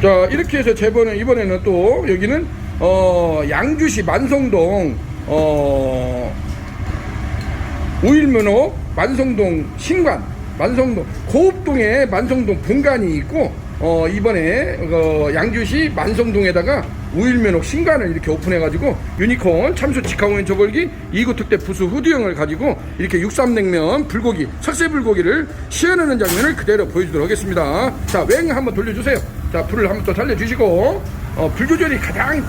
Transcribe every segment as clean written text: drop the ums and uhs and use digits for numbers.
자, 이렇게 해서 이번에는 또 여기는 양주시 만성동 우일면허 만성동 신관, 만성동 고읍동에 만성동 본관이 있고 이번에 양주시 만성동에다가 우일면허 신관을 이렇게 오픈해가지고 유니콘 참수 직화공연 저걸기 2구 특대 부수 후드형을 가지고 이렇게 육삼냉면 불고기 석쇠불고기를 시연하는 장면을 그대로 보여주도록 하겠습니다. 자, 웽 한번 돌려주세요. 자, 불을 한번 또 살려주시고 불 조절이 가장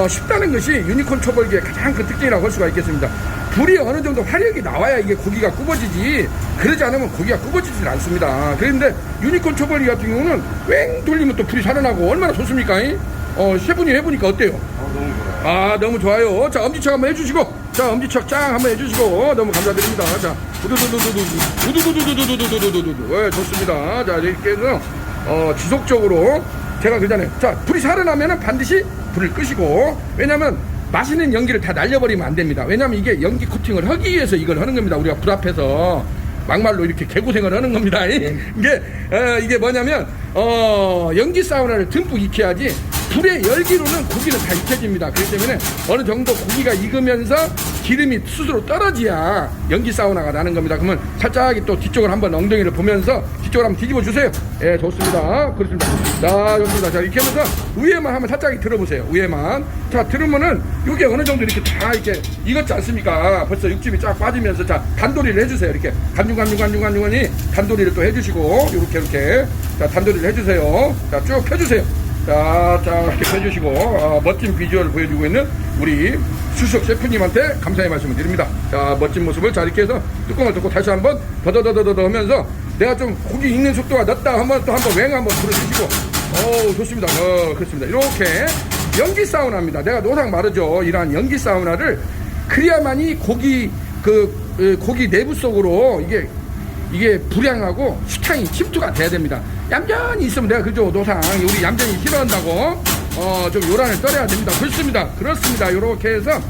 쉽다는 것이 유니콘 초벌기의 가장 큰 특징이라고 할 수가 있겠습니다. 불이 어느 정도 화력이 나와야 이게 고기가 굽어지지, 그러지 않으면 고기가 굽어지질 않습니다. 그런데 유니콘 초벌기 같은 경우는 웽 돌리면 또 불이 살아나고 얼마나 좋습니까? 셰프님 해보니까 어때요? 너무 좋아요. 아, 너무 좋아요. 자, 엄지척 한번 해주시고, 자, 엄지척 짱 한번 해주시고, 너무 감사드립니다. 자, 우두두두두두두두두두두두두두두두. 예, 좋습니다. 자, 이렇게 해서 지속적으로 제가 그러잖아요. 자, 불이 살아나면은 반드시 불을 끄시고, 왜냐면 맛있는 연기를 다 날려버리면 안 됩니다. 왜냐면 이게 연기 코팅을 하기 위해서 이걸 하는 겁니다. 우리가 불 앞에서 막말로 이렇게 개고생을 하는 겁니다. 이게 뭐냐면 연기 사우나를 듬뿍 익혀야지 불의 열기로는 고기는 다 익혀집니다. 그렇기 때문에 어느 정도 고기가 익으면서 기름이 스스로 떨어져야 연기 사우나가 나는 겁니다. 그러면 살짝 또 뒤쪽을 한번 엉덩이를 보면서 뒤쪽을 한번 뒤집어 주세요. 예, 좋습니다. 그렇습니다. 자, 좋습니다. 자, 이렇게 하면서 위에만 한번 살짝 들어보세요. 위에만. 자, 들으면은 이게 어느 정도 이렇게 다 이렇게 익었지 않습니까? 벌써 육즙이 쫙 빠지면서, 자, 단도리를 해주세요. 이렇게 간중간중간중간중간이 단도리를 또 해주시고, 이렇게 자, 단도리를 해주세요. 자, 쭉 펴주세요. 자, 이렇게 펴주시고 멋진 비주얼을 보여주고 있는 우리 수석 셰프님한테 감사의 말씀을 드립니다. 자, 멋진 모습을 자, 이렇게 해서 뚜껑을 덮고 다시 한번 더더더더더 하면서 내가 좀 고기 익는 속도가 늦다 한번 웽 한번 불어주시고, 좋습니다. 그렇습니다. 이렇게 연기 사우나입니다. 내가 노상 말하죠. 이러한 연기 사우나를 그래야만이 고기 고기 내부 속으로 이게 불향하고 수탕이 침투가 돼야 됩니다. 얌전히 있으면 내가 그죠, 노상 우리 얌전히 싫어한다고 좀 요란을 떨어야 됩니다. 그렇습니다. 요렇게 해서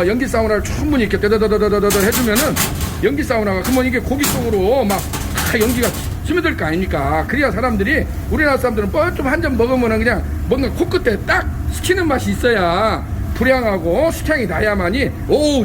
연기 사우나를 충분히 이렇게 더더더더더더 해주면은 연기 사우나가 그러면 이게 고기 속으로 막 다 연기가 스며들 거 아닙니까? 그래야 사람들이, 우리나라 사람들은 좀 한 점 먹으면은 그냥 뭔가 코끝에 딱 스치는 맛이 있어야 불향하고 수향이 나야만이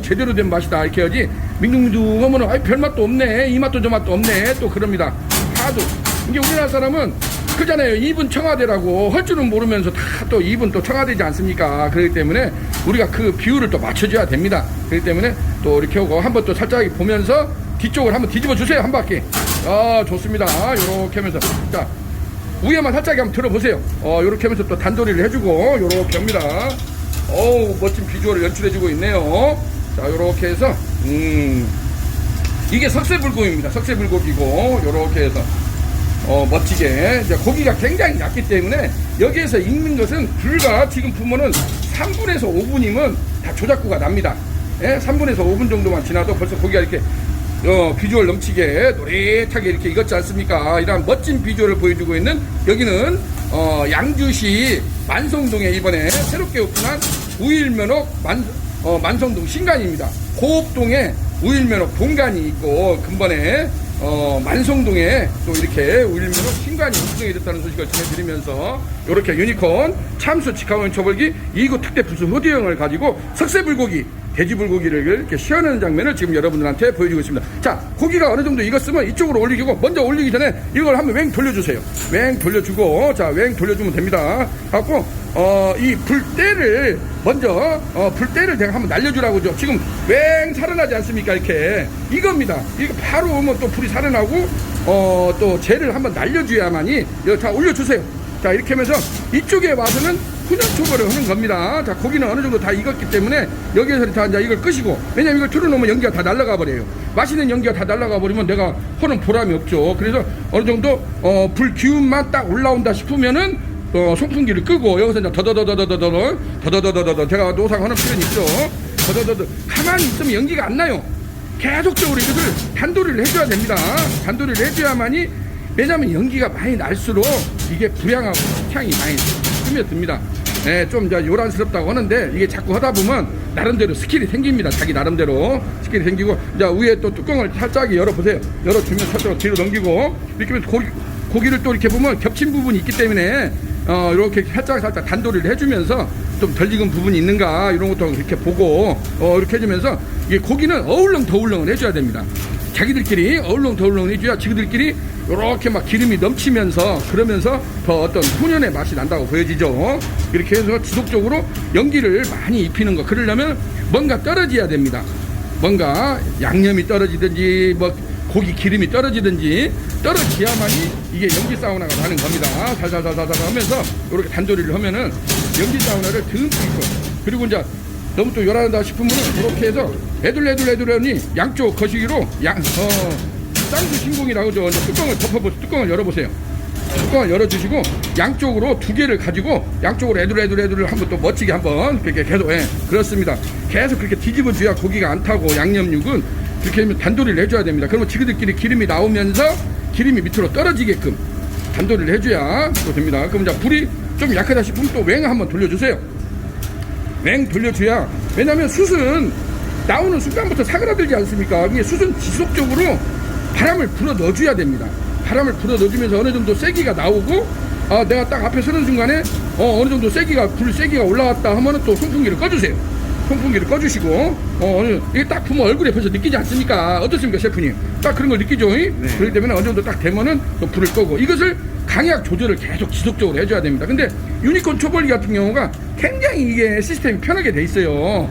제대로 된 맛이다 이렇게 하지, 밍둥밍둥 하면은 별맛도 없네, 이 맛도 저 맛도 없네, 또 그럽니다. 하도 이게 우리나라 사람은 그잖아요. 입은 청와대라고 할 줄은 모르면서 다 또 입은 또 청와대지 않습니까? 그렇기 때문에 우리가 그 비율을 또 맞춰줘야 됩니다. 그렇기 때문에 또 이렇게 하고 한번 또 살짝 보면서 뒤쪽을 한번 뒤집어 주세요. 한 바퀴. 좋습니다. 요렇게 하면서, 자, 위에만 살짝 한번 들어보세요. 요렇게 하면서 또 단도리를 해주고 요렇게 합니다. 멋진 비주얼을 연출해주고 있네요. 자, 요렇게 해서 이게 석쇠불고기입니다. 석쇠불고기고 요렇게 해서 멋지게, 이제 고기가 굉장히 얇기 때문에 여기에서 익는 것은 불과 지금 보면은 3분에서 5분이면 다 조작구가 납니다. 예? 3분에서 5분 정도만 지나도 벌써 고기가 이렇게 비주얼 넘치게 노릇하게 이렇게 익었지 않습니까? 이런 멋진 비주얼을 보여주고 있는 여기는 양주시 만성동에 이번에 새롭게 오픈한 우일면허 만성동 신관입니다. 고읍동에 우일면허 본관이 있고 근본에 만성동에 또 이렇게 우일면허 신관이 오픈이 됐다는 소식을 전해드리면서 이렇게 유니콘 참수 직화공연 초벌기 2구 특대 부수 후드형을 가지고 석쇠불고기, 돼지불고기를 이렇게 시연하는 장면을 지금 여러분들한테 보여주고 있습니다. 자, 고기가 어느 정도 익었으면 이쪽으로 올리고, 먼저 올리기 전에 이걸 한번 웽 돌려주세요. 웽 돌려주고, 자, 웽 돌려주면 됩니다. 갖고 이 불때를 먼저 불때를 제가 한번 날려주라고죠. 지금 웽 살아나지 않습니까? 이렇게 이겁니다. 이거 바로 오면 또 불이 살아나고 또 젤을 한번 날려줘야만이. 자, 올려주세요. 자, 이렇게 하면서 이쪽에 와서는 훈연 초벌을 하는 겁니다. 자, 고기는 어느 정도 다 익었기 때문에 여기에서 다 이제 이걸 끄시고, 왜냐면 이걸 틀어놓으면 연기가 다 날아가 버려요. 맛있는 연기가 다 날아가 버리면 내가 하는 보람이 없죠. 그래서 어느 정도 불 기운만 딱 올라온다 싶으면은 송풍기를 끄고 여기서 이제 더더더더더더더 제가 노상하는 표현이 있죠. 더더더더 가만히 있으면 연기가 안 나요. 계속적으로 이것을 단도리를 해줘야 됩니다. 단도리를 해줘야만이, 왜냐면 연기가 많이 날수록 이게 불향하고 향이 많이 스며듭니다. 네, 좀 이제 요란스럽다고 하는데 이게 자꾸 하다 보면 나름대로 스킬이 생깁니다. 자기 나름대로 스킬이 생기고, 이제 위에 또 뚜껑을 살짝 열어보세요. 열어주면 살짝 뒤로 넘기고, 이렇게 하면 고기를 또 이렇게 보면 겹친 부분이 있기 때문에 이렇게 살짝 단도리를 해주면서 좀 덜 익은 부분이 있는가 이런 것도 이렇게 보고 이렇게 해주면서 이게 고기는 어울렁더울렁을 해줘야 됩니다. 자기들끼리 어울렁더울렁 해줘야 지그들끼리 이렇게 막 기름이 넘치면서 그러면서 더 어떤 훈연의 맛이 난다고 보여지죠. 이렇게 해서 지속적으로 연기를 많이 입히는 거. 그러려면 뭔가 떨어져야 됩니다. 뭔가 양념이 떨어지든지 뭐 고기 기름이 떨어지든지 떨어져야만이 이게 연기 사우나가 나는 겁니다. 살살살살 하면서 이렇게 단도리를 하면은 연기 사우나를 듬뿍 입고, 그리고 이제 너무 또 요란하다 싶으면 이렇게 해서 애들애들애들하니 양쪽 거시기로 쌍수 신공이라고 저 뚜껑을 덮어보세요. 뚜껑을 열어보세요. 뚜껑을 열어주시고 양쪽으로 두 개를 가지고 양쪽으로 애들애들애들을 한번 또 멋지게 한번 그렇게 계속 그렇습니다. 계속 그렇게 뒤집어줘야 고기가 안 타고 양념육은 그렇게 하면 단도리를 해줘야 됩니다. 그러면 지그들끼리 기름이 나오면서 기름이 밑으로 떨어지게끔 단도리를 해줘야 또 됩니다. 그럼 이제 불이 좀 약하다 싶으면 또 웽 한번 돌려주세요. 웽 돌려줘야, 왜냐면 숯은 나오는 순간부터 사그라들지 않습니까? 이게 숯은 지속적으로 바람을 불어 넣어줘야 됩니다. 바람을 불어 넣어주면서 어느 정도 세기가 나오고, 내가 딱 앞에 서는 순간에 어느 정도 불 세기가 올라왔다 하면은 또 송풍기를 꺼주세요. 송풍기를 꺼주시고 이게 딱 보면 얼굴에 벌써 느끼지 않습니까? 어떻습니까, 셰프님? 딱 그런 걸 느끼죠? 네. 그렇기 때문에 어느 정도 딱 되면은 또 불을 끄고, 이것을 강약 조절을 계속 지속적으로 해줘야 됩니다. 근데 유니콘 초벌기 같은 경우가 굉장히 이게 시스템이 편하게 돼 있어요.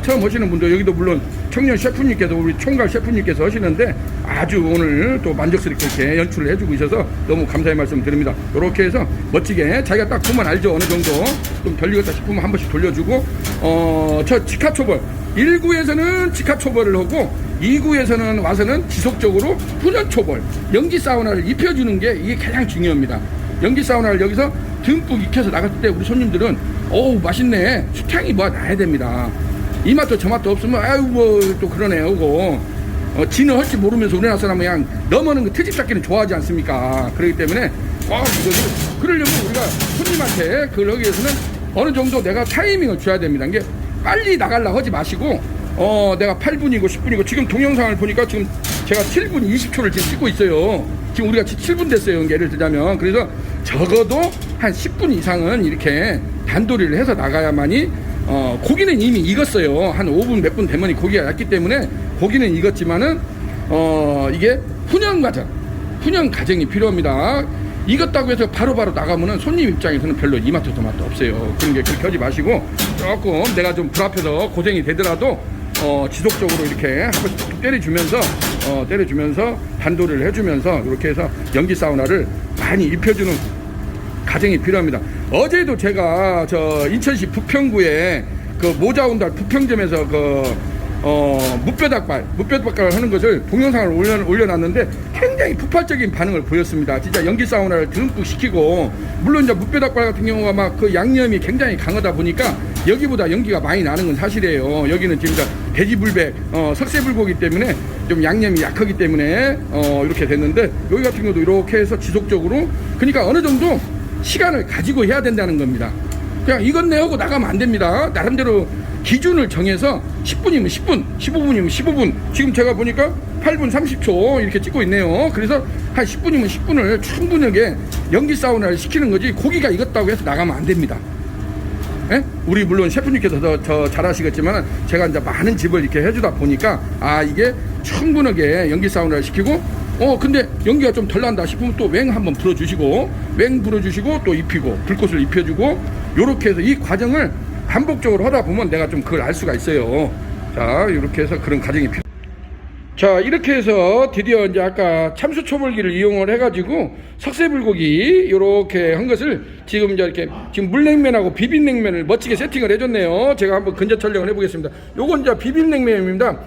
처음 하시는 분도, 여기도 물론 청년 셰프님께서, 우리 총각 셰프님께서 하시는데 아주 오늘 또 만족스럽게 이렇게 연출을 해주고 있어서 너무 감사의 말씀 드립니다. 이렇게 해서 멋지게 자기가 딱 보면 알죠. 어느 정도 좀 덜 익었다 싶으면 한 번씩 돌려주고, 저 직화초벌 1구에서는 직화초벌을 하고 2구에서는 와서는 지속적으로 훈연초벌, 연기 사우나를 입혀주는 게 이게 가장 중요합니다. 연기 사우나를 여기서 듬뿍 익혀서 나갔을 때 우리 손님들은 어우 맛있네, 수탕이 뭐 나야 됩니다. 이 맛도 저 맛도 없으면 아유 뭐 또 그러네 하고, 지는 할지 모르면서 우리나라 사람은 그냥 넘어는 그 트집 잡기는 좋아하지 않습니까? 그렇기 때문에 그러려면 우리가 손님한테 그러기 위해서는 어느 정도 내가 타이밍을 줘야 됩니다. 이게 빨리 나가려고 하지 마시고, 내가 8분이고 10분이고 지금 동영상을 보니까 지금 제가 7분 20초를 지금 찍고 있어요. 지금 우리가 7분 됐어요. 예를 들자면. 그래서 적어도 한 10분 이상은 이렇게 단도리를 해서 나가야만이, 고기는 이미 익었어요. 한 5분 몇 분 되면 고기가 얇기 때문에 고기는 익었지만은, 이게 훈연 과정이 필요합니다. 익었다고 해서 바로바로 나가면은 손님 입장에서는 별로 이 맛도 저 맛도 없어요. 그런 게 그렇게 하지 마시고, 조금 내가 좀 불 앞에서 고생이 되더라도 지속적으로 이렇게 한 번씩 툭툭 때려주면서 단도리를 해주면서 이렇게 해서 연기 사우나를 많이 입혀주는 과정이 필요합니다. 어제도 제가 저 인천시 부평구에 그 모자온달 부평점에서 무뼈닭발 하는 것을 동영상을 올려놨는데 굉장히 폭발적인 반응을 보였습니다. 진짜 연기 사우나를 듬뿍 시키고, 물론 이제 무뼈닭발 같은 경우가 막 그 양념이 굉장히 강하다 보니까 여기보다 연기가 많이 나는 건 사실이에요. 여기는 지금 돼지불백, 석쇠불고기 때문에 좀 양념이 약하기 때문에 이렇게 됐는데, 여기 같은 경우도 이렇게 해서 지속적으로, 그러니까 어느 정도 시간을 가지고 해야 된다는 겁니다. 그냥 이것내 하고 나가면 안 됩니다. 나름대로 기준을 정해서 10분이면 10분, 15분이면 15분. 지금 제가 보니까 8분 30초 이렇게 찍고 있네요. 그래서 한 10분이면 10분을 충분하게 연기 사우나를 시키는 거지, 고기가 익었다고 해서 나가면 안 됩니다. 예? 우리 물론 셰프님께서 더 잘하시겠지만 제가 이제 많은 집을 이렇게 해주다 보니까 이게 충분하게 연기 사우나를 시키고, 근데 연기가 좀 덜 난다 싶으면 또 웽 한번 불어주시고 또 입히고 불꽃을 입혀주고, 요렇게 해서 이 과정을 반복적으로 하다 보면 내가 좀 그걸 알 수가 있어요. 자, 이렇게 해서 그런 과정이 자, 이렇게 해서 드디어 이제 아까 참수 초벌기를 이용을 해가지고 석쇠불고기 이렇게 한 것을 지금 이제 이렇게 지금 물냉면하고 비빔냉면을 멋지게 세팅을 해줬네요. 제가 한번 근접 촬영을 해보겠습니다. 요건 이제 비빔냉면입니다.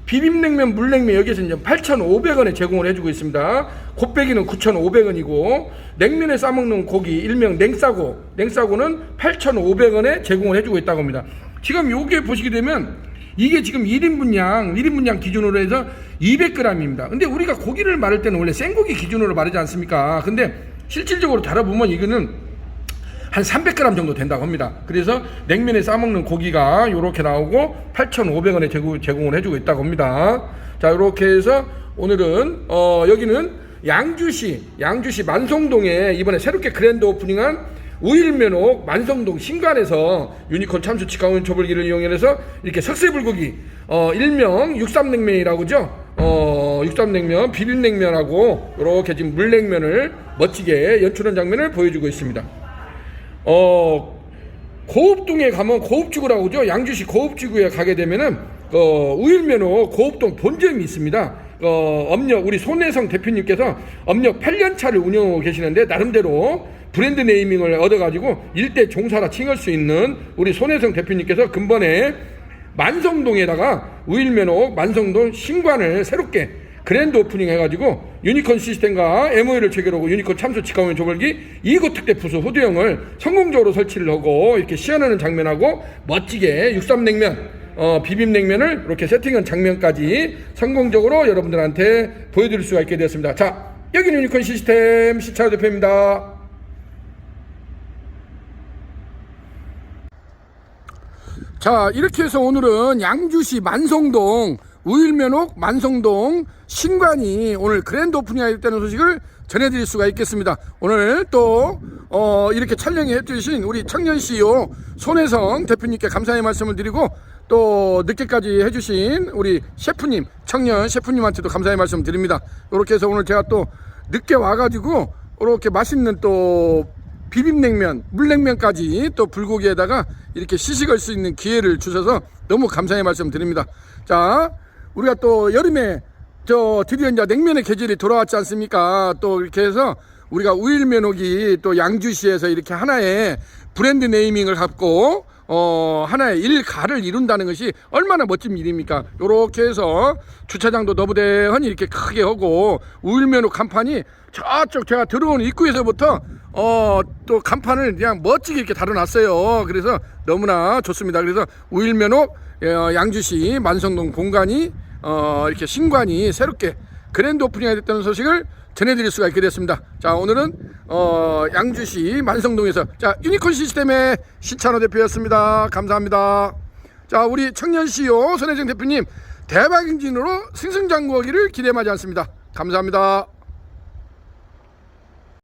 비빔냉면, 물냉면 여기에서 이제 8,500원에 제공을 해주고 있습니다. 곱빼기는 9,500원이고 냉면에 싸먹는 고기 일명 냉싸고는 8,500원에 제공을 해주고 있다고 합니다. 지금 요게 보시게 되면 이게 지금 1인분량 기준으로 해서 200g입니다. 근데 우리가 고기를 마를 때는 원래 생고기 기준으로 마르지 않습니까? 근데 실질적으로 달아보면 이거는 한 300g 정도 된다고 합니다. 그래서 냉면에 싸먹는 고기가 이렇게 나오고 8,500원에 제공을 해주고 있다고 합니다. 자, 이렇게 해서 오늘은 여기는 양주시 만송동에 이번에 새롭게 그랜드 오프닝한 우일면옥 만성동 신관에서 유니콘 참수 직강원 조벌기를 이용해서 이렇게 석쇠불고기 일명 육삼냉면이라고죠. 육삼냉면, 비빔냉면하고 이렇게 지금 물냉면을 멋지게 연출한 장면을 보여주고 있습니다. 고읍동에 가면 고읍지구라고 하죠. 양주시 고읍지구에 가게 되면은 우일면옥 고읍동 본점이 있습니다. 업력 우리 손혜성 대표님께서 업력 8년차를 운영하고 계시는데 나름대로 브랜드 네이밍을 얻어가지고 일대 종사라 칭할 수 있는 우리 손혜성 대표님께서 근본에 만성동에다가 우일면옥 만성동 신관을 새롭게 그랜드 오프닝 해가지고 유니콘 시스템과 MOU를 체결하고 유니콘 참수 직강원 조벌기 2구 특대 부수 후대형을 성공적으로 설치를 하고 이렇게 시연하는 장면하고 멋지게 육삼냉면 비빔냉면을 이렇게 세팅한 장면까지 성공적으로 여러분들한테 보여드릴 수가 있게 되었습니다. 자, 여기는 유니콘 시스템 시차로 대표입니다. 자, 이렇게 해서 오늘은 양주시 만성동 우일면옥 만성동 신관이 오늘 그랜드 오프닝 하겠다는 소식을 전해드릴 수가 있겠습니다. 오늘 또 이렇게 촬영해 주신 우리 청년 CEO 손혜성 대표님께 감사의 말씀을 드리고 또 늦게까지 해주신 우리 셰프님 청년 셰프님한테도 감사의 말씀을 드립니다. 이렇게 해서 오늘 제가 또 늦게 와가지고 이렇게 맛있는 또 비빔냉면 물냉면까지 또 불고기에다가 이렇게 시식할 수 있는 기회를 주셔서 너무 감사의 말씀 드립니다. 자, 우리가 또 여름에 드디어 이제 냉면의 계절이 돌아왔지 않습니까? 또 이렇게 해서 우리가 우일면옥이 또 양주시에서 이렇게 하나의 브랜드 네이밍을 갖고 하나의 일가를 이룬다는 것이 얼마나 멋진 일입니까? 요렇게 해서 주차장도 너부대헌 이렇게 크게 하고 우일면옥 간판이 저쪽 제가 들어오는 입구에서부터 또 간판을 그냥 멋지게 이렇게 달아놨어요. 그래서 너무나 좋습니다. 그래서 우일면옥 양주시 만성동 본관이 이렇게 신관이 새롭게 그랜드 오프닝이 됐다는 소식을 전해드릴 수가 있게 됐습니다. 자, 오늘은 양주시 만성동에서 자 유니콘 시스템의 신찬호 대표였습니다. 감사합니다. 자, 우리 청년 CEO 손혜정 대표님 대박 행진으로 승승장구하기를 기대하지 않습니다. 감사합니다.